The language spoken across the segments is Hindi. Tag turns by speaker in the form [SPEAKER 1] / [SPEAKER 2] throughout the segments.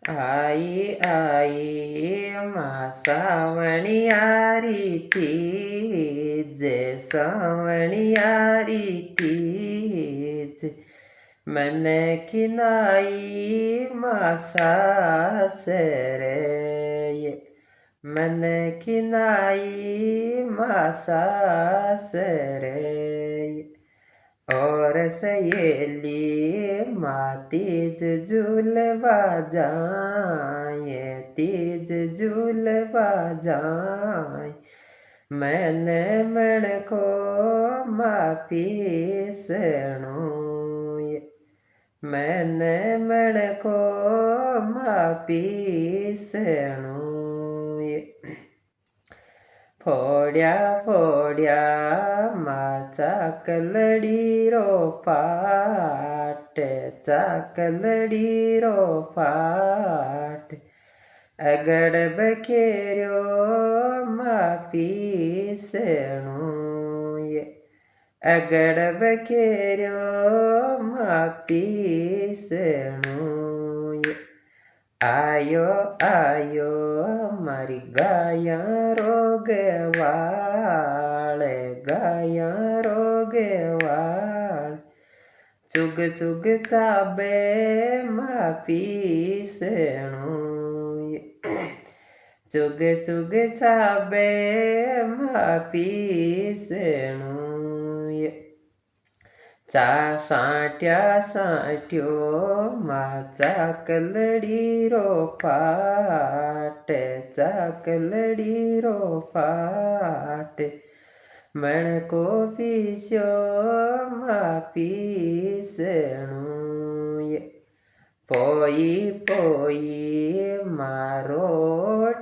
[SPEAKER 1] आई आई माँ सावणियारी तीज सावणियारी तीज मन खिनाई माँ सासरे मन खिनाई माँ सासरे और सहेली माँ तीज झूलवा जाए तीज झूलवा जाए मैंने मन को माँ पीसणो मैंने मन को माँ पीसणो फोड्या फोड्या चाकलडी रो पाट चाकलडी रो पाट अगड़ बखेर्यो माँ पीसणो अगड़ बखेर्यो माँ पीसणो आयो आयो मारी गाया रोगवाळ चुग चुग चाबे माँ पीसणो चुग चुग चाबे माँ पीसणो चा साट्या साट्यो माँ चाकलडी रो पाट चाकलडी रो पाट मन को पीस्यो माँ पीसणो पोई पोई मारो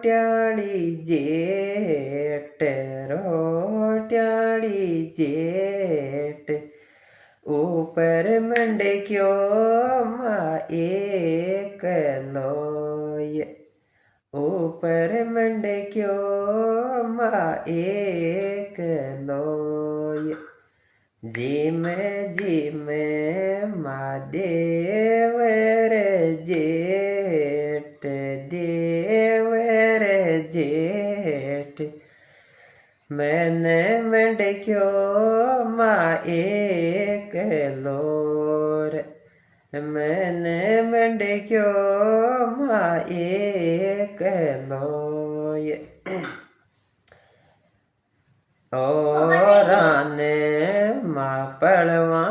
[SPEAKER 1] ट्याड़ी जेठ रोट्याड़ी जेठ ऊपर मंडक्यो माँ एक लोय ऊपर मंडक्यो माँ एक लोय जिम जिम माँ देवर जेठ देवर जेठ मैंने मंडक्यो माँ एक लोर मैंने मंडक्यो माँ एक लोय ओराने माँ पड़वा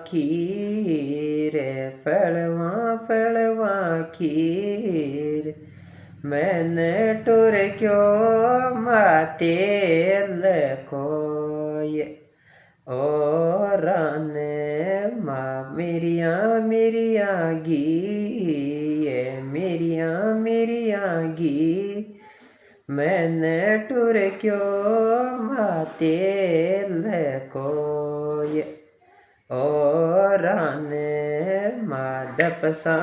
[SPEAKER 1] खीर पड़वा खीर मैंने टुर क्यो माँ तेल कोय ओराने माँ मिरिया घी मैंने टुर क्यो माँ तेल कोय ओराने माँ दपसा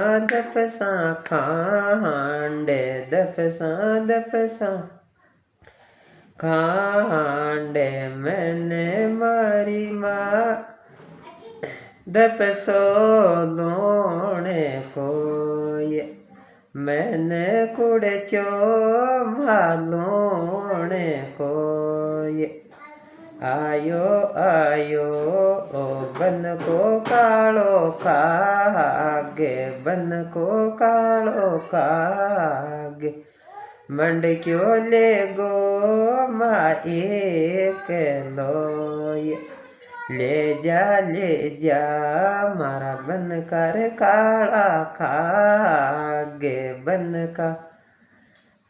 [SPEAKER 1] खांड दपसा खांड मैंने मारी माँ दपसो लोणे कोय मैंने कुड़चो मालोणे कोय आयो आयो ओ बन को कालो कागे बन को कालो काग मंडक्यो ले गो माँ एक लोय ले जा मारा बन कर काला खागे बन का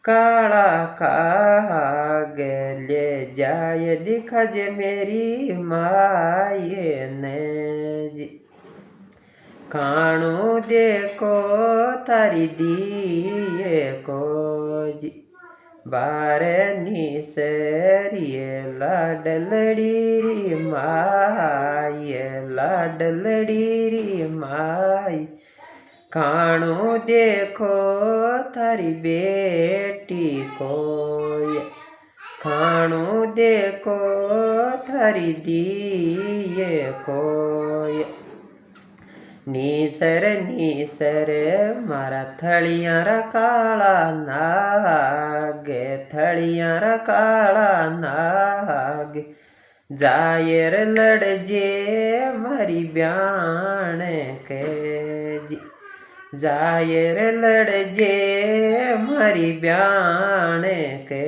[SPEAKER 1] काला खागे ले जाए दिखा जे मेरी माये ने जी खाणू देखो तारी दिए को जी बारे निसरिए लाडलड़ी माई खाणू देखो थारी बेटी कोय खाणू देखो थारी दिए कोय નીસર મારા થળિયારા કાળા નાગે થળિયારા કાળા નાગ જાયર લડજે મારી બ્યાણે કેજી જાયર લડજે મારી બ્યાણે કે